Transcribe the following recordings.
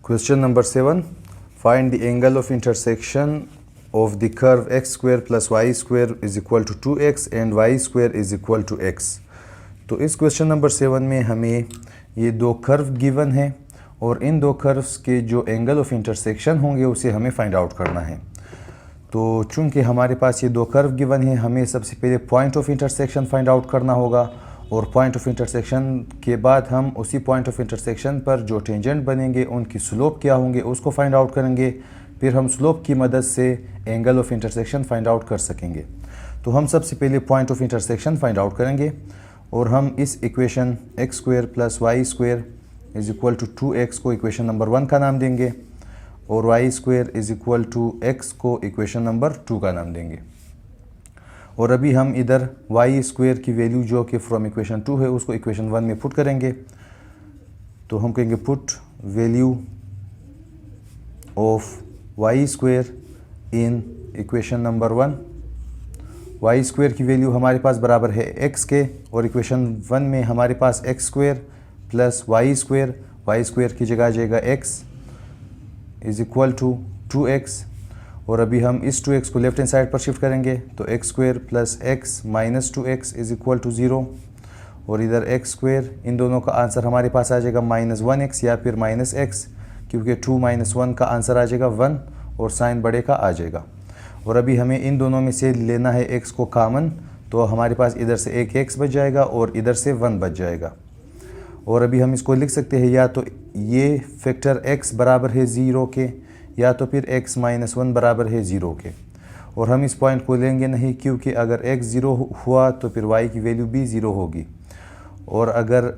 Question number 7. Find the angle of intersection of the curve x square plus y square is equal to 2x and y square is equal to x. तो इस question number 7 में हमें ये दो curve given है और इन दो curves के जो एंगल ऑफ इंटरसेक्शन होंगे उसे हमें फाइंड आउट करना है। तो चूंकि हमारे पास ये दो कर्व गिवन है, हमें सबसे पहले point of intersection find out करना होगा और पॉइंट ऑफ इंटरसेक्शन के बाद हम उसी पॉइंट ऑफ इंटरसेक्शन पर जो टेंजेंट बनेंगे उनकी स्लोप क्या होंगे उसको फाइंड आउट करेंगे। फिर हम स्लोप की मदद से angle of intersection find out कर सकेंगे। तो हम सबसे पहले point of intersection find out करेंगे और हम इस equation X square plus Y square is equal to 2x को इक्वेशन नंबर 1 का नाम देंगे और Y square is equal to x को इक्वेशन नंबर 2 का नाम देंगे। और अभी हम इधर वाई स्क्वायर की वैल्यू जो कि फ्रॉम इक्वेशन 2 है उसको इक्वेशन 1 में पुट करेंगे। तो हम कहेंगे put value of Y square in equation number 1। Y square की वैल्यू हमारे पास बराबर है x के और इक्वेशन 1 में हमारे पास x square plus Y square की जगह आ जाएगा x is equal to 2x। और अभी हम इस 2x को लेफ्ट हैंड साइड पर शिफ्ट करेंगे तो X square plus X minus 2x is equal to 0 और इधर एक्स स्क्वायर, इन दोनों का आंसर हमारे पास आ जाएगा -1x या फिर -x, क्योंकि 2 - 1 का आंसर आ जाएगा 1 और साइन बड़े का आ जाएगा। और अभी हमें इन दोनों में से लेना है x को कॉमन, तो हमारे पास इधर से एक x बच जाएगा और इधर से 1 बच जाएगा। और अभी हम इसको लिख सकते हैं या तो ये फैक्टर x बराबर है 0 के या तो फिर x - 1 बराबर है 0 के। और हम इस पॉइंट को लेंगे नहीं, क्योंकि अगर x 0 हुआ तो फिर y की वैल्यू भी 0 होगी और अगर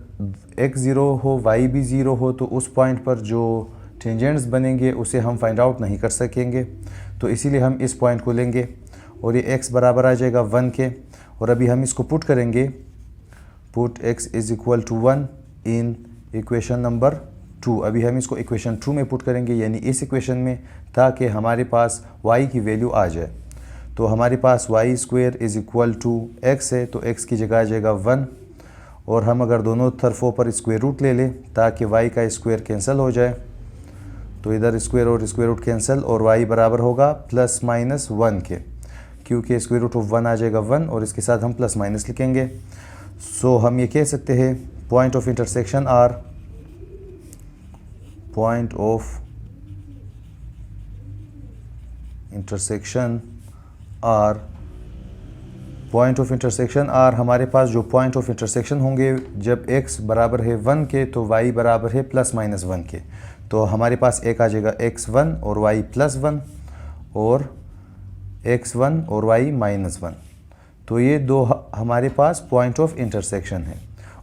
x 0 हो y भी 0 हो तो उस पॉइंट पर जो टेंजेंट्स बनेंगे उसे हम फाइंड आउट नहीं कर सकेंगे। तो इसीलिए हम इस पॉइंट को लेंगे और ये x बराबर आ जाएगा 1 के। और अभी हम इसको पुट करेंगे, put x is equal to 1 in equation number 2। अभी हम इसको इक्वेशन 2 में पुट करेंगे, यानी इस इक्वेशन में, ताकि हमारे पास y की वैल्यू आ जाए। तो हमारे पास y square is equal to x है, तो x की जगह आ जाएगा 1 और हम अगर दोनों तरफों पर स्क्वायर रूट ले लें ताकि y का स्क्वायर कैंसिल हो जाए, तो इधर स्क्वायर और स्क्वायर रूट कैंसिल और y बराबर होगा +-1 के, क्योंकि स्क्वायर रूट ऑफ 1 आ जाएगा 1 और इसके साथ हम प्लस माइनस लिखेंगे। सो हम ये कह सकते हैं point of intersection are, point of intersection are हमारे पास जो पॉइंट ऑफ इंटरसेक्शन होंगे जब x बराबर है 1 के तो y बराबर है +-1 के। तो हमारे पास एक आ जाएगा x1 और y +1 और x1 और y -1। तो ये दो हमारे पास पॉइंट ऑफ इंटरसेक्शन है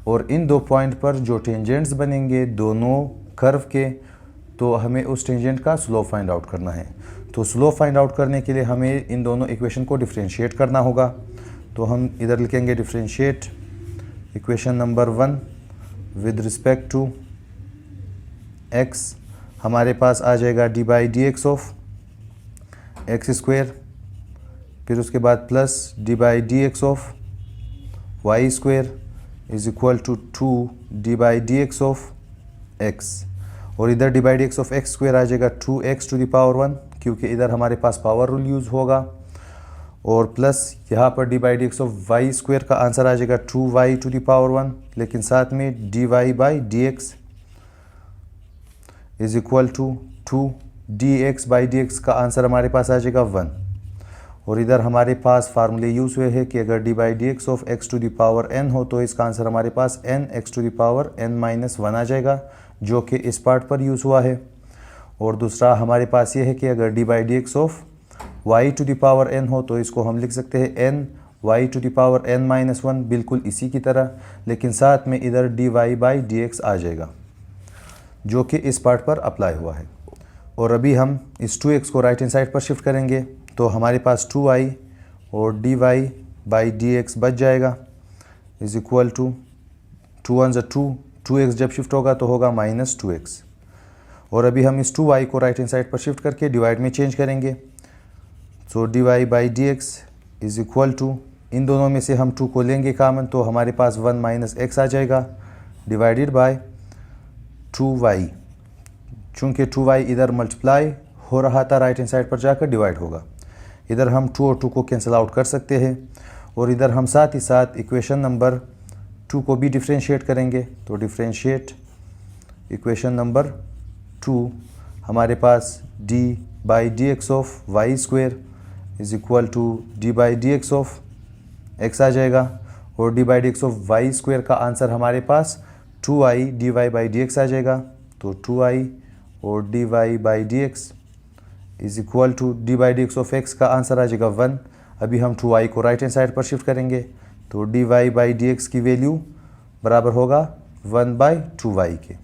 और इन दो पॉइंट पर जो टेंजेंट्स बनेंगे दोनों कर्व के, तो हमें उस टेंजेंट का स्लोप फाइंड आउट करना है। तो स्लोप फाइंड आउट करने के लिए हमें इन दोनों इक्वेशन को डिफरेंशिएट करना होगा। तो हम इधर लिखेंगे differentiate equation number 1 with respect to x। हमारे पास आ जाएगा d/dx ऑफ एक्स स्क्वायर, फिर उसके बाद plus d/dx of Y square is equal to 2d/dx of x। और इधर d/dx ऑफ एक्स स्क्वायर आ जाएगा 2x टू द पावर 1, क्योंकि इधर हमारे पास पावर रूल यूज़ होगा। और प्लस यहाँ पर d/dx ऑफ वाई स्क्वायर का आंसर आ जाएगा 2y टू द पावर 1, लेकिन साथ में dy/dx is equal to 2dx/dx का आंसर हमारे पास आ जाएगा 1। और इधर हमारे पास फार्मूले यूज़ हुए हैं कि अगर d/dx of x to the power n हो तो इसका आंसर हमारे पास nx to the power n-1 आ जाएगा, जो कि इस पार्ट पर यूज़ हुआ है। और दूसरा हमारे पास ये है कि अगर d/dx of y to the power n हो तो इसको हम लिख सकते हैं ny to the power n-1, बिल्कुल इसी की तरह, लेकिन साथ में इधर dy/dx आ जाएगा जो कि इस पार्ट पर अप्लाई हुआ है। और अभी हम इस 2x को राइट हैंड साइड पर शिफ्ट करेंगे तो हमारे पास 2y और dy/dx बच जाएगा इज इक्वल टू 2 1 2, 2x जब शिफ्ट होगा तो होगा -2x। और अभी हम इस 2y को राइट हैंड साइड पर शिफ्ट करके डिवाइड में चेंज करेंगे। सो dy/dx इज इक्वल टू, इन दोनों में से हम 2 को लेंगे कॉमन तो हमारे पास 1 - x आ जाएगा डिवाइडेड बाय 2y, चूँकि 2y इधर मल्टीप्लाई हो रहा था, राइट हैंड साइड पर जाकर डिवाइड होगा। इधर हम 2 और 2 को कैंसिल आउट कर सकते हैं और इधर हम साथ ही साथ इक्वेशन नंबर 2 को भी डिफ्रेंशिएट करेंगे। तो डिफ्रेंशिएट इक्वेशन नंबर 2, हमारे पास d by D x of y square is equal to d by D x of x आ जाएगा और d by D x of y square का आंसर हमारे पास 2i d Y by D x आ जाएगा। तो 2i और d Y by D x is equal to d by D x of x का आंसर आ जाएगा 1। अभी हम 2i को राइट हैंड साइड पर शिफ्ट करेंगे तो D Y by D X की वैल्यू बराबर होगा 1/2y के।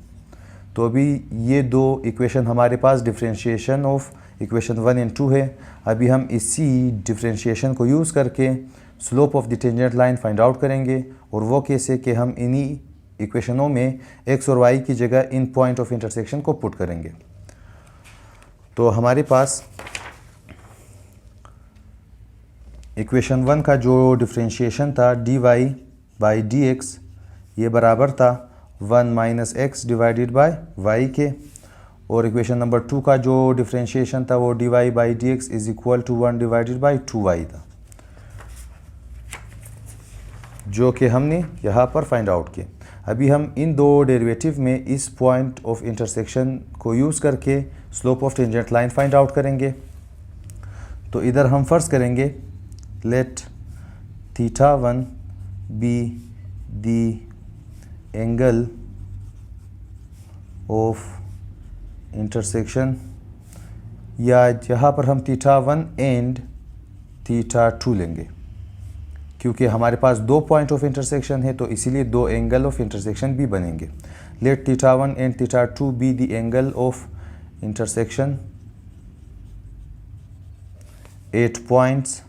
तो अभी ये दो इक्वेशन हमारे पास डिफ्रेंशिएशन ऑफ इक्वेशन 1 एंड 2 है। अभी हम इसी डिफ्रेंशिएशन को यूज़ करके slope of the tangent line find out करेंगे और वो कैसे कि हम इन्हीं इक्वेशनों में x और y की जगह इन पॉइंट ऑफ इंटरसेक्शन को पुट करेंगे। तो हमारे पास इक्वेशन 1 का जो डिफ्रेंशिएशन था dy बाई dx ये बराबर था 1 minus x divided by y के, और इक्वेशन नंबर 2 का जो डिफ्रेंशिएशन था वो dy by dx is equal to 1 divided by 2y था, जो कि हमने यहाँ पर फाइंड आउट किया। अभी हम इन दो डेरिवेटिव में इस पॉइंट ऑफ इंटरसेक्शन को यूज़ करके slope of tangent line find out करेंगे। तो इधर हम फर्ज करेंगे let θ1 be the angle of intersection, या यहाँ पर हम θ1 एंड θ2 लेंगे क्योंकि हमारे पास दो पॉइंट ऑफ इंटरसेक्शन है तो इसीलिए दो एंगल ऑफ इंटरसेक्शन भी बनेंगे। Let θ1 and θ2 be the angle of intersection at points,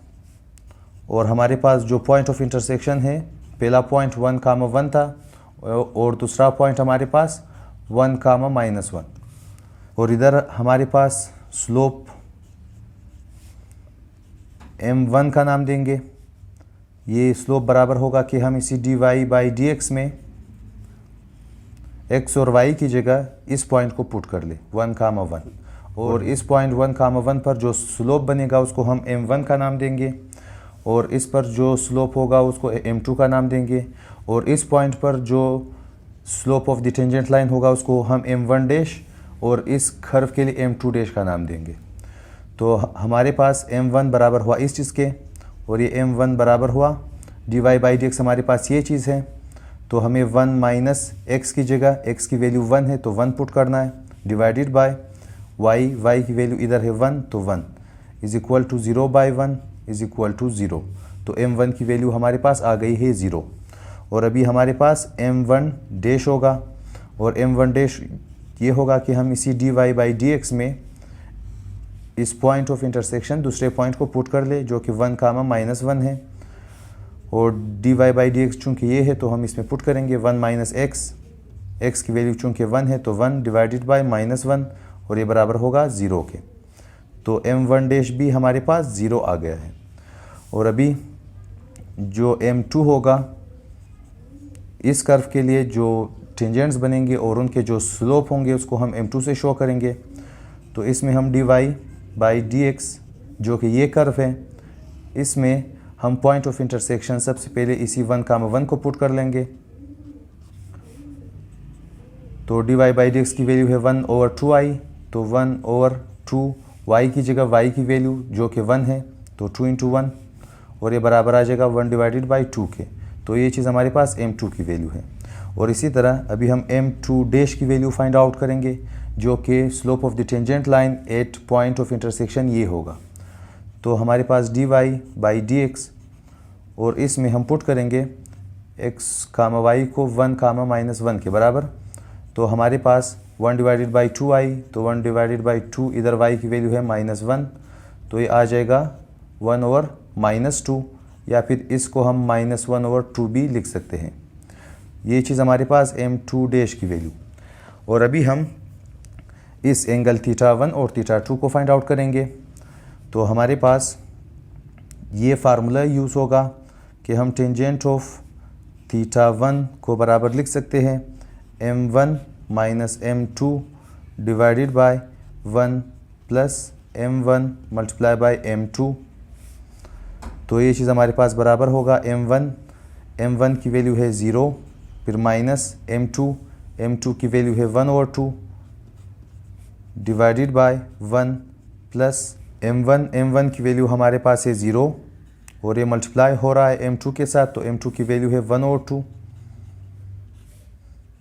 और हमारे पास जो पॉइंट ऑफ इंटरसेक्शन है पहला पॉइंट 1,1 था और दूसरा पॉइंट हमारे पास 1,-1, और इधर हमारे पास स्लोप m1 का नाम देंगे। ये स्लोप बराबर होगा कि हम इसी dy बाई dx में x और y की जगह इस पॉइंट को पुट कर ले 1,1, और इस पॉइंट 1,1 पर जो स्लोप बनेगा उसको हम m1 का नाम देंगे, और इस पर जो स्लोप होगा उसको m2 का नाम देंगे, और इस पॉइंट पर जो slope of the tangent line होगा उसको हम m1 डैश और इस कर्व के लिए m2 डैश का नाम देंगे। तो हमारे पास m1 बराबर हुआ इस चीज़ के और ये m1 बराबर हुआ dy बाई dx, हमारे पास ये चीज़ है। तो हमें 1 माइनस x की जगह x की वैल्यू 1 है तो 1 पुट करना है, डिवाइडेड बाय y की वैल्यू इधर है 1 तो 1 is equal to 0/1 is equal to 0। तो m1 की वैल्यू हमारे पास आ गई है 0, और अभी हमारे पास m1 डैश होगा, और m1 डैश ये होगा कि हम इसी dy बाई dx में इस पॉइंट ऑफ इंटरसेक्शन दूसरे पॉइंट को पुट कर ले जो कि 1,-1 है, और dy बाई dx चूँकि ये है तो हम इसमें पुट करेंगे 1 माइनस x की वैल्यू चूँकि 1 है तो 1 डिवाइडेड बाय -1, और ये बराबर होगा 0 के। तो m1 डैश भी हमारे पास 0 आ गया है। और अभी जो m2 होगा इस कर्व के लिए जो टेंजेंट्स बनेंगे और उनके जो स्लोप होंगे उसको हम m2 से शो करेंगे। तो इसमें हम dy बाई dx जो कि ये कर्व है इसमें हम पॉइंट ऑफ इंटरसेक्शन सबसे पहले इसी 1,1 को पुट कर लेंगे। तो dy बाई dx की वैल्यू है 1/2i, तो 1/2 y की जगह y की वैल्यू जो कि 1 है तो 2 × 1, और ये बराबर आ जाएगा 1 डिवाइडेड बाई 2 के। तो ये चीज़ हमारे पास m2 की वैल्यू है। और इसी तरह अभी हम m2 डैश की वैल्यू फाइंड आउट करेंगे जो कि slope of the tangent line at point of intersection ये होगा। तो हमारे पास dy बाई dx और इसमें हम पुट करेंगे x, y को 1,-1 के बराबर। तो हमारे पास 1 डिवाइडेड बाई 2i, तो 1 डिवाइडेड बाई 2 इधर y की वैल्यू है -1, तो ये आ जाएगा 1/-2, या फिर इसको हम -1/2 भी लिख सकते हैं। ये चीज़ हमारे पास m2 डैश की वैल्यू। और अभी हम इस एंगल θ1 और θ2 को फाइंड आउट करेंगे। तो हमारे पास ये फार्मूला यूज़ होगा कि हम टेंजेंट ऑफ θ1 को बराबर लिख सकते हैं m1 minus m2 divided by 1 plus m1 multiply by m2। तो ये चीज़ हमारे पास बराबर होगा m1 की वैल्यू है 0, फिर माइनस m2 की वैल्यू है 1/2 डिवाइडेड बाय 1 प्लस m1 की वैल्यू हमारे पास है 0 और ये मल्टीप्लाई हो रहा है m2 के साथ, तो m2 की वैल्यू है 1/2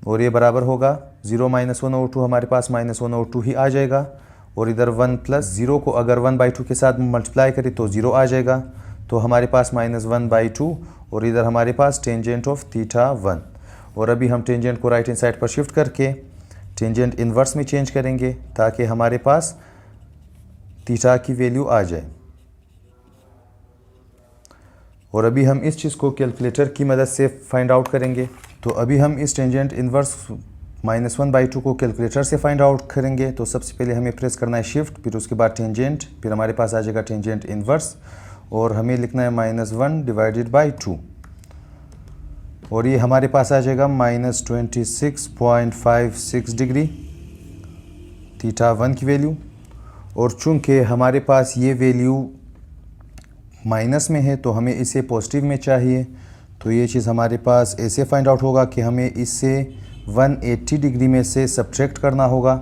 और ये बराबर होगा 0 माइनस 1/2 हमारे पास -1/2 ही आ जाएगा। और इधर 1 प्लस 0 को अगर 1/2 के साथ मल्टीप्लाई करें तो 0 आ जाएगा, तो हमारे पास -1/2 और इधर हमारे पास टेंजेंट ऑफ θ1। और अभी हम टेंजेंट को राइट हैंड साइड पर शिफ्ट करके टेंजेंट इन्वर्स में चेंज करेंगे ताकि हमारे पास θ की वैल्यू आ जाए। और अभी हम इस चीज़ को कैलकुलेटर की मदद से फाइंड आउट करेंगे। तो अभी हम इस टेंजेंट इन्वर्स -1/2 को कैलकुलेटर से फाइंड आउट करेंगे। तो सबसे पहले हमें प्रेस करना है शिफ्ट, फिर उसके बाद टेंजेंट, फिर हमारे पास आ जाएगा टेंजेंट इन्वर्स और हमें लिखना है -1 डिवाइडेड बाय 2 और ये हमारे पास आ जाएगा -26.56 डिग्री θ1 की वैल्यू। और चूंकि हमारे पास ये वैल्यू माइनस में है तो हमें इसे पॉजिटिव में चाहिए, तो ये चीज़ हमारे पास ऐसे फाइंड आउट होगा कि हमें इससे 180 डिग्री में से सब्ट्रैक्ट करना होगा।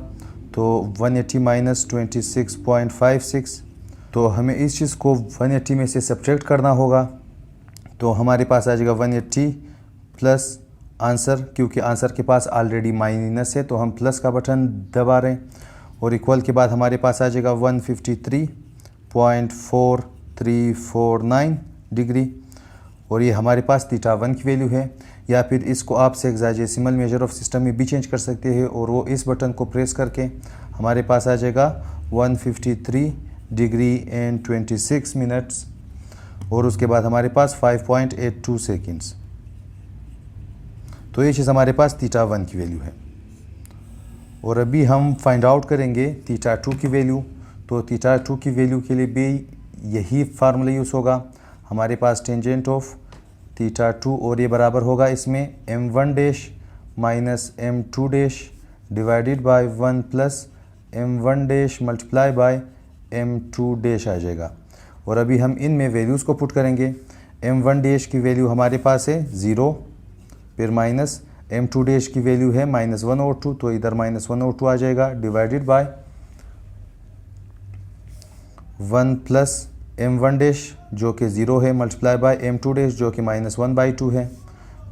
तो 180 माइनस 26.56, तो हमें इस चीज़ को 180 में से सब्ट्रैक्ट करना होगा। तो हमारे पास आ जाएगा 180 प्लस आंसर, क्योंकि आंसर के पास ऑलरेडी माइनस है तो हम प्लस का बटन दबा रहे हैं। और इक्वल के बाद हमारे पास आ जाएगा 153.4349 डिग्री और ये हमारे पास θ1 की वैल्यू है। या फिर इसको आप सेक्साजेसिमल मेजर ऑफ सिस्टम में भी चेंज कर सकते हैं और वो इस बटन को प्रेस करके हमारे पास आ जाएगा 153 डिग्री एंड 26 मिनट्स और उसके बाद हमारे पास 5.82 सेकेंड्स। तो ये चीज़ हमारे पास θ1 की वैल्यू है। और अभी हम फाइंड आउट करेंगे θ2 की वैल्यू। तो θ2 की वैल्यू के लिए भी यही फार्मूला यूज़ होगा। हमारे पास टेंजेंट ऑफ θ2 और ये बराबर होगा इसमें m1 dash minus m2 dash divided by 1 plus m1 dash multiply by m2 dash आ जाएगा। और अभी हम इनमें वैल्यूज़ को पुट करेंगे। m1 डैश की वैल्यू हमारे पास है 0, फिर माइनस m2 डैश की वैल्यू है -1/2, तो इधर -1/2 आ जाएगा divided by 1 plus m1 dash जो कि 0 है मल्टीप्लाई बाय m2 डैश जो कि -1/2 है।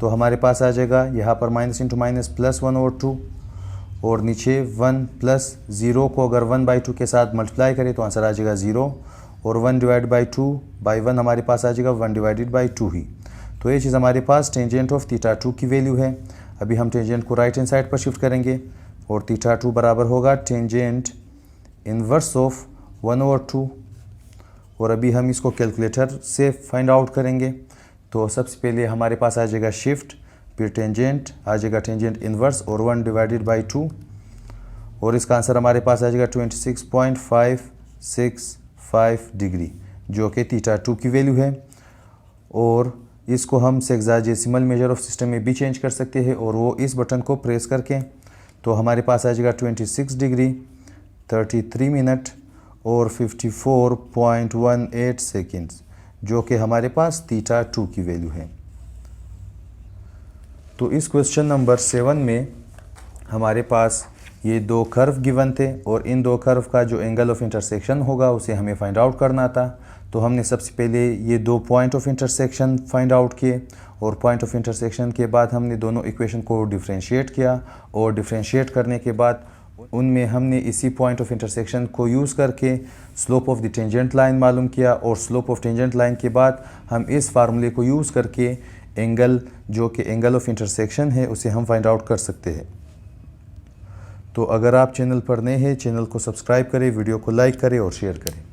तो हमारे पास आ जाएगा यहाँ पर माइनस इंटू माइनस प्लस 1/2 और नीचे 1 प्लस 0 को अगर 1/2 के साथ मल्टीप्लाई करें तो आंसर आ जाएगा 0 और 1 डिवाइड बाई 2 बाई 1 हमारे पास आ जाएगा 1 डिवाइडेड बाई 2 ही। तो ये चीज़ हमारे पास टेंजेंट ऑफ θ2 की वैल्यू है। अभी हम टेंजेंट को राइट हैंड साइड पर शिफ्ट करेंगे और θ2 बराबर होगा टेंजेंट इन्वर्स ऑफ 1/2 और अभी हम इसको कैलकुलेटर से फाइंड आउट करेंगे। तो सबसे पहले हमारे पास आ जाएगा शिफ्ट, फिर टेंजेंट आ जाएगा टेंजेंट इन्वर्स और 1 डिवाइडेड बाई 2 और इसका आंसर हमारे पास आ जाएगा 26.565 डिग्री जो कि θ2 की वैल्यू है। और इसको हम सेक्साजेसिमल मेजर ऑफ सिस्टम में भी चेंज कर सकते हैं और वो इस बटन को प्रेस करके तो हमारे पास आ जाएगा 26 डिग्री 33 मिनट और 54.18 सेकेंड्स जो कि हमारे पास θ2 की वैल्यू है। तो इस क्वेश्चन नंबर 7 में हमारे पास ये दो कर्व गिवन थे और इन दो कर्व का जो एंगल ऑफ इंटरसेक्शन होगा उसे हमें फाइंड आउट करना था। तो हमने सबसे पहले ये दो point of intersection find out किए और पॉइंट ऑफ इंटरसेक्शन के बाद हमने दोनों इक्वेशन को डिफरेंशिएट किया और डिफरेंशिएट करने के बाद उनमें हमने इसी पॉइंट ऑफ इंटरसेक्शन को यूज़ करके slope of the tangent line मालूम किया और स्लोप ऑफ टेंजेंट लाइन के बाद हम इस फार्मूले को यूज़ करके एंगल जो कि एंगल ऑफ इंटरसेक्शन है उसे हम फाइंड आउट कर सकते हैं। तो अगर आप चैनल पर नए हैं चैनल को सब्सक्राइब करें, वीडियो को लाइक करें और शेयर करें।